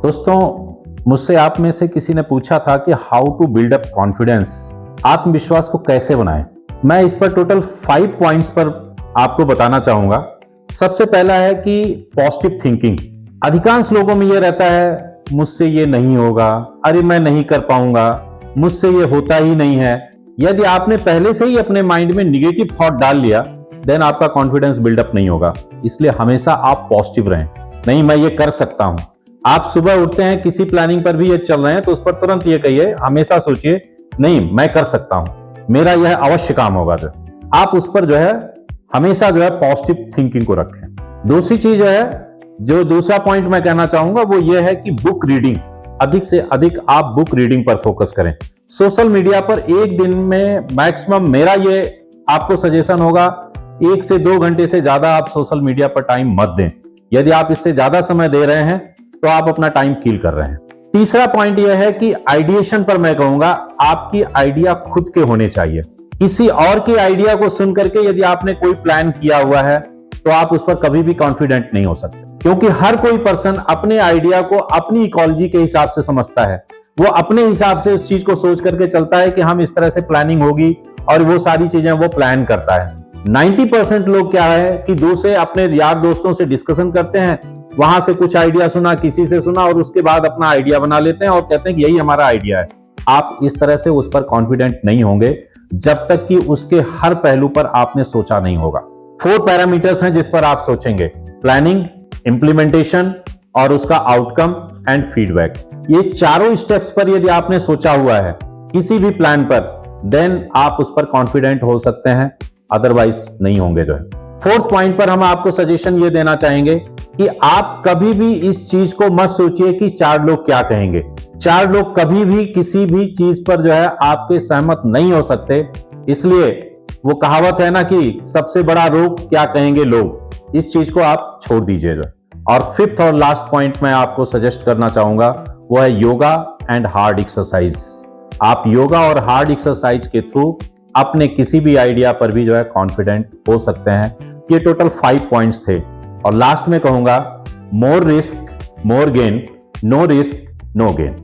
दोस्तों, मुझसे आप में से किसी ने पूछा था कि how to build up confidence, आत्मविश्वास को कैसे बनाएं। मैं इस पर टोटल 5 पॉइंट्स पर आपको बताना चाहूंगा। सबसे पहला है कि पॉजिटिव थिंकिंग। अधिकांश लोगों में यह रहता है मुझसे ये नहीं होगा, अरे मैं नहीं कर पाऊंगा, मुझसे ये होता ही नहीं है। यदि आपने पहले से ही अपने माइंड में निगेटिव थॉट डाल लिया, देन आपका कॉन्फिडेंस बिल्डअप नहीं होगा। इसलिए हमेशा आप पॉजिटिव रहें। नहीं, मैं ये कर सकता हूं। आप सुबह उठते हैं, किसी प्लानिंग पर भी ये चल रहे हैं, तो उस पर तुरंत ये कहिए, हमेशा सोचिए नहीं मैं कर सकता हूं, मेरा यह अवश्य काम होगा। जो आप उस पर हमेशा पॉजिटिव थिंकिंग को रखें। दूसरी चीज जो दूसरा पॉइंट मैं कहना चाहूंगा वो ये है कि बुक रीडिंग, अधिक से अधिक आप बुक रीडिंग पर फोकस करें। सोशल मीडिया पर एक दिन में मैक्सिमम मेरा ये आपको सजेशन होगा 1 से 2 घंटे से ज्यादा आप सोशल मीडिया पर टाइम मत दें। यदि आप इससे ज्यादा समय दे रहे हैं तो आप अपना टाइम किल कर रहे हैं। तीसरा पॉइंट यह है कि आइडिएशन पर मैं कहूंगा आपकी आइडिया खुद के होने चाहिए। किसी और के आइडिया को सुन करके यदि आपने कोई प्लान किया हुआ है तो आप उस पर कभी भी कॉन्फिडेंट नहीं हो सकते, क्योंकि हर कोई पर्सन अपने आइडिया को अपनी इकोलॉजी के हिसाब से समझता है। वो अपने हिसाब से उस चीज को सोच करके चलता है कि हम इस तरह से प्लानिंग होगी, और वो सारी चीजें वो प्लान करता है। 90% लोग क्या है कि दूसरे अपने यार दोस्तों से डिस्कशन करते हैं, वहां से कुछ आइडिया सुना, किसी से सुना, और उसके बाद अपना आइडिया बना लेते हैं और कहते हैं कि यही हमारा आइडिया है। आप इस तरह से उस पर कॉन्फिडेंट नहीं होंगे जब तक कि उसके हर पहलू पर आपने सोचा नहीं होगा। 4 पैरामीटर्स हैं जिस पर आप सोचेंगे: प्लानिंग, इंप्लीमेंटेशन और उसका आउटकम एंड फीडबैक। ये चारों स्टेप्स पर यदि आपने सोचा हुआ है किसी भी प्लान पर, देन आप उस पर कॉन्फिडेंट हो सकते हैं, अदरवाइज नहीं होंगे। 4th पॉइंट पर हम आपको सजेशन ये देना चाहेंगे कि आप कभी भी इस चीज को मत सोचिए कि 4 लोग क्या कहेंगे। 4 लोग कभी भी किसी भी चीज पर आपके सहमत नहीं हो सकते। इसलिए वो कहावत है ना कि सबसे बड़ा रोग क्या कहेंगे लोग, इस चीज को आप छोड़ दीजिए। और 5th और लास्ट पॉइंट मैं आपको सजेस्ट करना चाहूंगा वो है योगा एंड हार्ड एक्सरसाइज। आप योगा और हार्ड एक्सरसाइज के थ्रू अपने किसी भी आइडिया पर भी कॉन्फिडेंट हो सकते हैं। ये टोटल 5 पॉइंट्स थे। और लास्ट में कहूंगा, more risk more gain, no risk no gain.